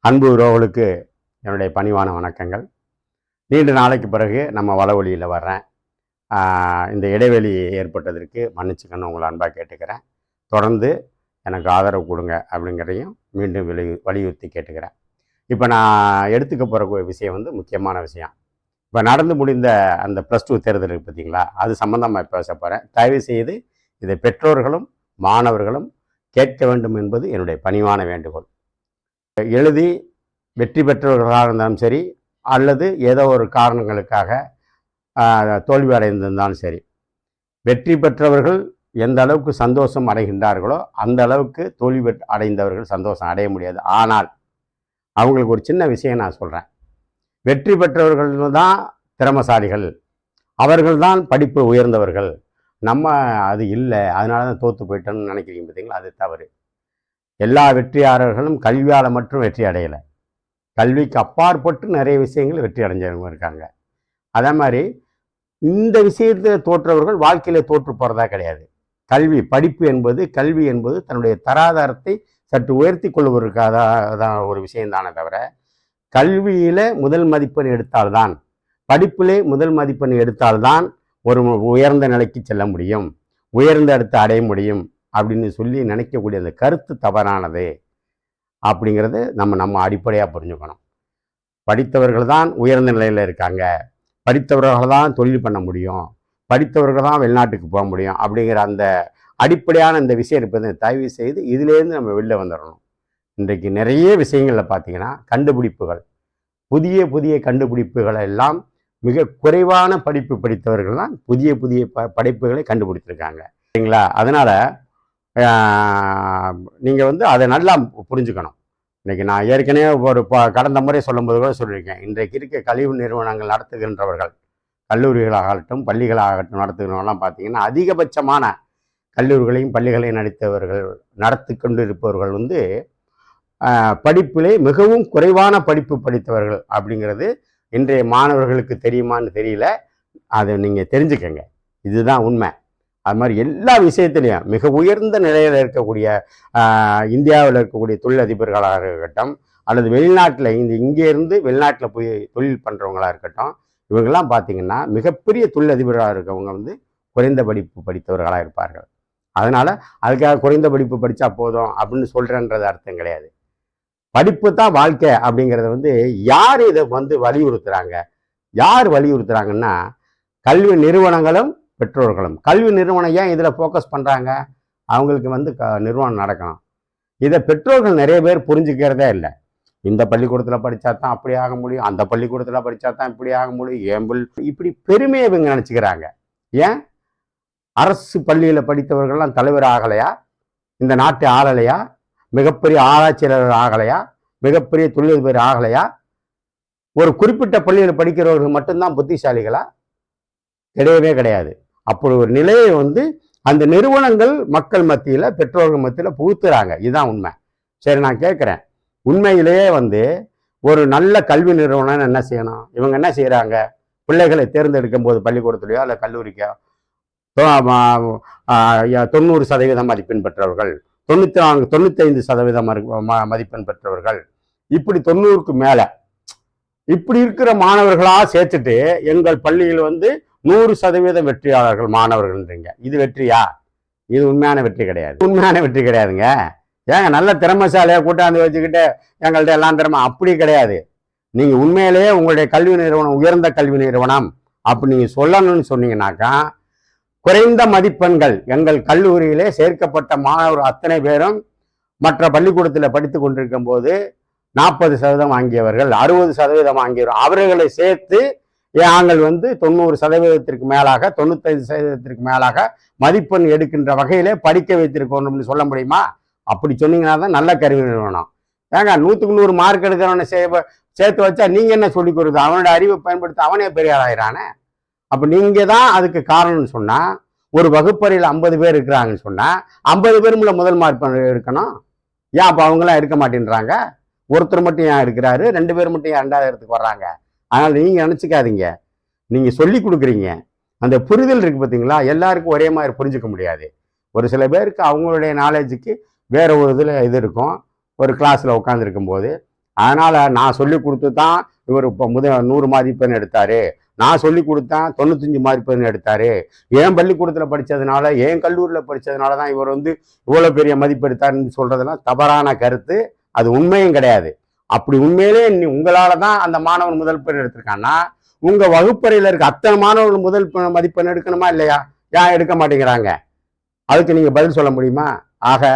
அன்பு உறவுகளுக்கு என்னுடைய பணிவான வணக்கங்கள். நீண்ட நாளைக்கு பிறகு நம்ம வளவொலியில் வர்றேன். இந்த இடைவெளி ஏற்பட்டதற்கு மன்னிச்சுக்கணும் உங்களை அன்பாக கேட்டுக்கிறேன். தொடர்ந்து எனக்கு ஆதரவு கொடுங்க அப்படிங்கிறதையும் மீண்டும் வலியுறுத்தி கேட்டுக்கிறேன். இப்போ நான் எடுத்துக்க போகிற விஷயம் முக்கியமான விஷயம். இப்போ நடந்து முடிந்த அந்த +2 தேர்தல் இருக்குது பார்த்தீங்களா, அது சம்மந்தமாக பேச போகிறேன். தயவு செய்து இதை பெற்றோர்களும் மாணவர்களும் கேட்க வேண்டும் என்பது என்னுடைய பணிவான வேண்டுகோள். எழுதி வெற்றி பெற்றவர்களாக இருந்தாலும் சரி, அல்லது ஏதோ ஒரு காரணங்களுக்காக தோல்வி அடைந்திருந்தாலும் சரி, வெற்றி பெற்றவர்கள் எந்த அளவுக்கு சந்தோஷம் அடைகின்றார்களோ அந்த அளவுக்கு தோல்வி அடைந்தவர்கள் சந்தோஷம் அடைய முடியாது. ஆனால் அவங்களுக்கு ஒரு சின்ன விஷயம் நான் சொல்கிறேன். வெற்றி பெற்றவர்கள் தான் திறமசாலிகள், அவர்கள் தான் படிப்பு உயர்ந்தவர்கள். நம்ம அது இல்லை, அதனால தான் தோற்று போயிட்டோன்னு நினைக்கிறீங்க பார்த்தீங்களா, அது தவறு. எல்லா வெற்றியாளர்களும் கல்வியால் மட்டும் வெற்றி அடையலை, கல்விக்கு அப்பாற்பட்டு நிறைய விஷயங்கள் வெற்றி அடைஞ்சவங்க இருக்காங்க. அதே மாதிரி இந்த விஷயத்தில் தோற்றவர்கள் வாழ்க்கையில் தோற்று போகிறதா கிடையாது. கல்வி என்பது தன்னுடைய தராதாரத்தை சற்று உயர்த்தி கொள்வதற்காக தான் ஒரு விஷயம்தானே தவிர, கல்வியில் முதல் மதிப்பெண் எடுத்தால்தான், படிப்பிலே முதல் மதிப்பெண் எடுத்தால்தான் ஒரு உயர்ந்த நிலைக்கு செல்ல முடியும், உயர்ந்த இடத்தை அடைய முடியும் அப்படின்னு சொல்லி நினைக்கக்கூடிய அந்த கருத்து தவறானது அப்படிங்கிறது நம்ம அடிப்படையாக புரிஞ்சுக்கணும். படித்தவர்கள் தான் உயர்ந்த நிலையில் இருக்காங்க, படித்தவர்கள் தான் தொழில் பண்ண முடியும், படித்தவர்கள் தான் வெளிநாட்டுக்கு போக முடியும் அப்படிங்கிற அந்த அடிப்படையான இந்த விஷயம் இருப்பது தயவு செய்து இதிலேருந்து நம்ம வெளில வந்துடணும். இன்றைக்கு நிறைய விஷயங்களில் பார்த்தீங்கன்னா கண்டுபிடிப்புகள், புதிய புதிய கண்டுபிடிப்புகளை எல்லாம் மிக குறைவான படிப்பு படித்தவர்கள் தான் புதிய புதிய படைப்புகளை கண்டுபிடித்திருக்காங்க, சரிங்களா? அதனால் நீங்கள் அதை நல்லா புரிஞ்சுக்கணும். இன்றைக்கி நான் ஏற்கனவே ஒரு கடந்த முறை சொல்லும்போது கூட சொல்லியிருக்கேன். இன்றைக்கு இருக்க கல்வி நிறுவனங்கள் நடத்துகின்றவர்கள், கல்லூரிகளாகட்டும் பள்ளிகளாகட்டும் நடத்துகிறவங்களாம் பார்த்தீங்கன்னா அதிகபட்சமான கல்லூரிகளையும் பள்ளிகளையும் நடத்தி கொண்டு இருப்பவர்கள் படிப்பிலே மிகவும் குறைவான படிப்பு படித்தவர்கள் அப்படிங்கிறது இன்றைய மாணவர்களுக்கு தெரியுமான்னு தெரியல. அதை நீங்கள் தெரிஞ்சுக்கங்க, இதுதான் உண்மை. அது மாதிரி எல்லா விஷயத்துலையும் மிக உயர்ந்த நிலையில் இருக்கக்கூடிய இந்தியாவில் இருக்கக்கூடிய தொழிலதிபர்களாக இருக்கட்டும், அல்லது வெளிநாட்டில் இங்கே இருந்து வெளிநாட்டில் போய் தொழில் பண்ணுறவங்களாக இருக்கட்டும், இவங்கெல்லாம் பார்த்திங்கன்னா மிகப்பெரிய தொழிலதிபர்களாக இருக்கவங்க குறைந்த படிப்பு படித்தவர்களாக இருப்பார்கள். அதனால் அதுக்காக குறைந்த படிப்பு படித்தா போதும் அப்படின்னு சொல்கிறேன்றது அர்த்தம் கிடையாது. படிப்பு தான் வாழ்க்கை அப்படிங்கிறத யார் இதை வலியுறுத்துகிறாங்க? யார் வலியுறுத்துகிறாங்கன்னா கல்வி நிறுவனங்களும் பெற்றோர்களும். கல்வி நிறுவனம் ஏன் இதில் ஃபோக்கஸ் பண்ணுறாங்க? அவங்களுக்கு நிறுவனம் நடக்கணும். இதை பெற்றோர்கள் நிறைய பேர் புரிஞ்சுக்கிறதே இல்லை. இந்த பள்ளிக்கூடத்தில் படித்தா தான் அப்படி ஆக முடியும், அந்த பள்ளிக்கூடத்தில் படித்தா தான் இப்படி ஆக முடியும், ஏம்பிள் இப்படி பெருமையை இவங்க நினச்சிக்கிறாங்க. ஏன் அரசு பள்ளியில் படித்தவர்கள்லாம் தலைவர் ஆகலையா? இந்த நாட்டை ஆளலையா? மிகப்பெரிய ஆராய்ச்சியாளர் ஆகலையா? மிகப்பெரிய தொழிலதிபர் ஆகலையா? ஒரு குறிப்பிட்ட பள்ளியில் படிக்கிறவர்கள் மட்டும்தான் புத்திசாலிகளா? கிடையவே கிடையாது. அப்படி ஒரு நிலையை அந்த நிறுவனங்கள் மக்கள் மத்தியில் பெற்றோர்கள் மத்தியில் புகுத்துறாங்க. இதுதான் உண்மை. சரி, நான் கேட்குறேன், உண்மையிலேயே ஒரு நல்ல கல்வி நிறுவனம் என்ன செய்யணும்? இவங்க என்ன செய்கிறாங்க? பிள்ளைகளை தேர்ந்தெடுக்கும் போது பள்ளிக்கூடத்துலையோ அல்ல கல்லூரிக்கோ 90% மதிப்பெண் பெற்றவர்கள், 95% மதிப்பெண் பெற்றவர்கள், இப்படி 90க்கு மேலே இப்படி இருக்கிற மாணவர்களாக சேர்த்துட்டு எங்கள் பள்ளியில் 100% வெற்றியாளர்கள் மாணவர்கள்ன்றீங்க. இது வெற்றியா? இது உண்மையான வெற்றி கிடையாது. உண்மையான வெற்றி கிடையாதுங்க. ஏங்க நல்ல திறமைசாலியாக கூட்டாந்து வச்சுக்கிட்டு எங்கள்கிட்ட எல்லாம் திறமை அப்படி கிடையாது. நீங்கள் உண்மையிலேயே உங்களுடைய கல்வி நிறுவனம் உயர்ந்த கல்வி நிறுவனம் அப்படி நீங்கள் சொல்லணும்னு சொன்னீங்கன்னாக்கா, குறைந்த மதிப்பெண்கள் எங்கள் கல்லூரியிலே சேர்க்கப்பட்ட மாணவர் அத்தனை பேரும் மற்ற பள்ளிக்கூடத்தில் படித்து கொண்டிருக்கும் போது 40% வாங்கியவர்கள், 60% வாங்கியவர்கள், அவர்களை சேர்த்து நாங்கள் 90% மேலாக 95% மேலாக மதிப்பெண் எடுக்கின்ற வகையிலே படிக்க வைத்திருக்கணும்னு சொல்ல முடியுமா? அப்படி சொன்னீங்கன்னா தான் நல்ல கல்வி நிறுவனம். ஏங்க 100க்கு 100 மார்க் எடுக்கிறவனை சேர்த்து வச்சா நீங்கள் என்ன சொல்லிக் கொடுக்குது? அவனோட அறிவை பயன்படுத்த அவனே பெரிய ஆளாயிரானே. அப்போ நீங்கள் தான் அதுக்கு காரணம்னு சொன்னால், ஒரு வகுப்பறையில் 50 பேர் இருக்கிறாங்கன்னு சொன்னால் 50 பேருமில்ல முதல் மார்க் இருக்கணும். ஏன் அப்போ அவங்களாம் இருக்க மாட்டேன்றாங்க? ஒருத்தர் மட்டும் ஏன் இருக்கிறாரு, 2 பேர் மட்டும் ஏன் 2வது இடத்துக்கு வர்றாங்க? அதனால் நீங்கள் நினச்சிக்காதீங்க, நீங்கள் சொல்லி கொடுக்குறீங்க. அந்த புரிதல் இருக்குது பார்த்தீங்களா, எல்லாருக்கும் ஒரே மாதிரி புரிஞ்சுக்க முடியாது. ஒரு சில பேருக்கு அவங்களுடைய நாலேஜுக்கு வேறு ஒரு இதில் இது இருக்கும். ஒரு கிளாஸில் உட்காந்துருக்கும் போது அதனால் நான் சொல்லி கொடுத்து தான் இவர் இப்போ 100 மதிப்பெண் எடுத்தார், நான் சொல்லி கொடுத்தேன் 95 மதிப்பெண் எடுத்தார், என் பள்ளிக்கூடத்தில் படித்ததுனால என் கல்லூரியில் படித்ததுனால தான் இவர் வந்து இவ்வளோ பெரிய மதிப்பு எடுத்தாருன்னு சொல்கிறதெல்லாம் தவறான கருத்து. அது உண்மையும் கிடையாது. அப்படி உண்மையிலே உங்களால் தான் அந்த மாணவன் முதல் எடுத்திருக்கான்னா உங்கள் வகுப்பறையில் இருக்க அத்தனை மாணவர்கள் முதல் மதிப்பெண் எடுக்கணுமா இல்லையா? ஏன் எடுக்க மாட்டேங்கிறாங்க? அதுக்கு நீங்கள் பதில் சொல்ல முடியுமா? ஆக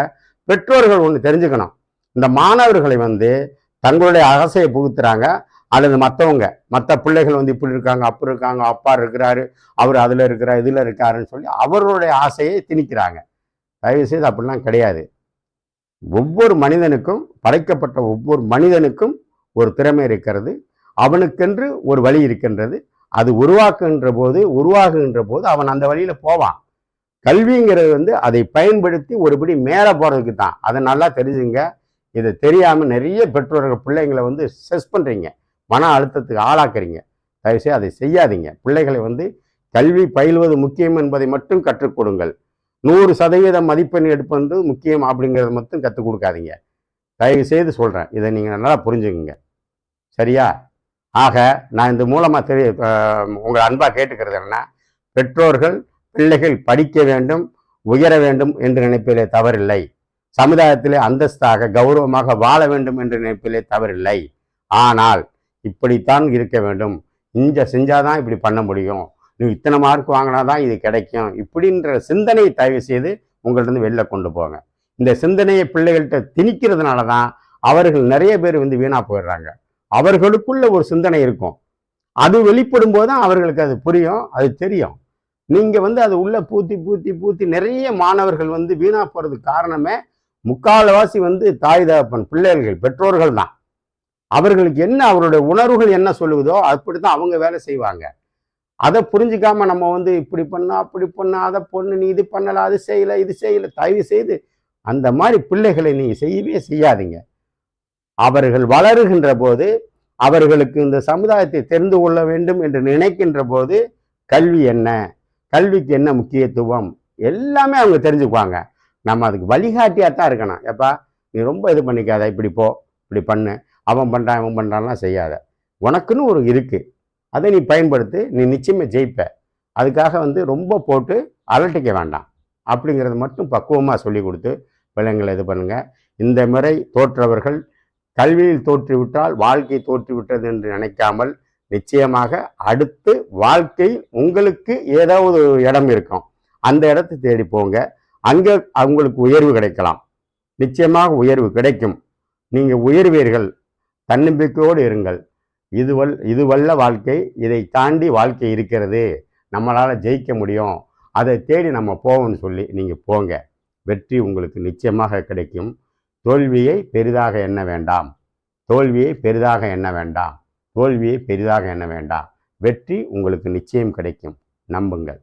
பெற்றோர்கள் ஒன்று தெரிஞ்சுக்கணும். இந்த மாணவர்களை வந்து தங்களுடைய ஆசையை புகுத்துறாங்க, அல்லது மற்ற பிள்ளைகள் வந்து இப்படி இருக்காங்க, அப்படி இருக்காங்க, அப்பா இருக்கிறாரு, அவர் அதில் இருக்கிறார், இதில் இருக்காருன்னு சொல்லி அவர்களுடைய ஆசையை திணிக்கிறாங்க. தயவுசெய்து அப்படிலாம் கிடையாது. ஒவ்வொரு மனிதனுக்கும், படைக்கப்பட்ட ஒவ்வொரு மனிதனுக்கும் ஒரு திறமை இருக்கிறது, அவனுக்கென்று ஒரு வழி இருக்கின்றது. அது உருவாகுகின்ற போது அவன் அந்த வழியில் போவான். கல்விங்கிறது வந்து அதை பயன்படுத்தி ஒருபடி மேலே போகிறதுக்கு தான். அதை நல்லா தெரிஞ்சுங்க. இதை தெரியாமல் நிறைய பெற்றோர்கள் பிள்ளைங்களை வந்து ஸ்ட்ரெஸ் பண்ணுறீங்க, மன அழுத்தத்துக்கு ஆளாக்குறீங்க. தயவுசெய்து அதை செய்யாதீங்க. பிள்ளைகளை வந்து கல்வி பயில்வது முக்கியம் என்பதை மட்டும் கற்றுக் கொடுங்கள். 100% மதிப்பெண் எடுப்பது முக்கியம் அப்படிங்கிறத மட்டும் கற்றுக் கொடுக்காதீங்க. தயவு செய்து சொல்கிறேன், இதை நீங்கள் நல்லா புரிஞ்சுக்குங்க. சரியா? ஆக நான் இந்த மூலமாக உங்களை அன்பாக கேட்டுக்கிறது என்னன்னா, பெற்றோர்கள் பிள்ளைகள் படிக்க வேண்டும், உயர வேண்டும் என்று நினைப்பதிலே தவறில்லை. சமுதாயத்திலே அந்தஸ்தாக கௌரவமாக வாழ வேண்டும் என்று நினைப்பதிலே தவறில்லை. ஆனால் இப்படித்தான் இருக்க வேண்டும், இங்கே செஞ்சாதான் இப்படி பண்ண முடியும், நீ இத்தனை மார்க் வாங்கினாதான் இது கிடைக்கும், இப்படின்ற சிந்தனையை தயவு செய்து உங்கள்கிட்ட வெளில கொண்டு போங்க. இந்த சிந்தனையை பிள்ளைகள்கிட்ட திணிக்கிறதுனால தான் அவர்கள் நிறைய பேர் வந்து வீணா போயிடுறாங்க. அவர்களுக்குள்ள ஒரு சிந்தனை இருக்கும், அது வெளிப்படும் போது தான் அவர்களுக்கு அது புரியும், அது தெரியும். நீங்க வந்து அது உள்ள பூத்தி நிறைய மாணவர்கள் வந்து வீணா போறதுக்கு காரணமே முக்கால்வாசி வந்து தாய் தகப்பன், பிள்ளைகள், பெற்றோர்கள் தான். அவர்களுக்கு என்ன அவருடைய உணர்வுகள் என்ன சொல்லுவதோ அப்படித்தான் அவங்க வேலை செய்வாங்க. அதை புரிஞ்சுக்காம நம்ம வந்து இப்படி பண்ணா அப்படி பண்ணா, அதை பொண்ணு நீ இது பண்ணல, அது செய்யல, இது செய்யல, தயவு செய்து அந்த மாதிரி பிள்ளைகளை நீங்க செய்யவே செய்யாதீங்க. அவர்கள் வளருகின்ற போது, அவர்களுக்கு இந்த சமுதாயத்தை தெரிந்து கொள்ள வேண்டும் என்று நினைக்கின்ற போது கல்வி என்ன, கல்விக்கு என்ன முக்கியத்துவம் எல்லாமே அவங்க தெரிஞ்சுக்குவாங்க. நம்ம அதுக்கு வழிகாட்டியாத்தான் இருக்கணும். எப்பா நீ ரொம்ப இது பண்ணிக்காத, இப்படி போ, இப்படி பண்ணு, அவன் பண்ணுறான் இவன் பண்ணுறான்லாம் செய்யாத, உனக்குன்னு ஒரு இருக்கு, அதை நீ பயன்படுத்து, நீ நிச்சயமாக ஜெயிப்ப. அதுக்காக வந்து ரொம்ப போட்டு அலட்டிக்க வேண்டாம். அப்படிங்கிறது மட்டும் பக்குவமாக சொல்லி கொடுத்து பிள்ளைங்களை இது பண்ணுங்க. இந்த முறை தோற்றவர்கள் கல்வியில் தோற்றுவிட்டால் வாழ்க்கை தோற்றுவிட்டது என்று நினைக்காமல், நிச்சயமாக அடுத்து வாழ்க்கையில் உங்களுக்கு ஏதாவது ஒரு இடம் இருக்கும், அந்த இடத்தை தேடி போங்க. அங்கே அவங்களுக்கு உயர்வு கிடைக்கலாம், நிச்சயமாக உயர்வு கிடைக்கும். நீங்கள் உயர்வீர்கள், தன்னம்பிக்கையோடு இருங்கள். இதுவல்ல வாழ்க்கை, இதை தாண்டி வாழ்க்கை இருக்கிறது, நம்மளால் ஜெயிக்க முடியும், அதை தேடி நம்ம போவோம்னு சொல்லி நீங்கள் போங்க. வெற்றி உங்களுக்கு நிச்சயமாக கிடைக்கும். தோல்வியை பெரிதாக எண்ண வேண்டாம், தோல்வியை பெரிதாக எண்ண வேண்டாம், தோல்வியை பெரிதாக எண்ண வேண்டாம். வெற்றி உங்களுக்கு நிச்சயம் கிடைக்கும், நம்புங்கள்.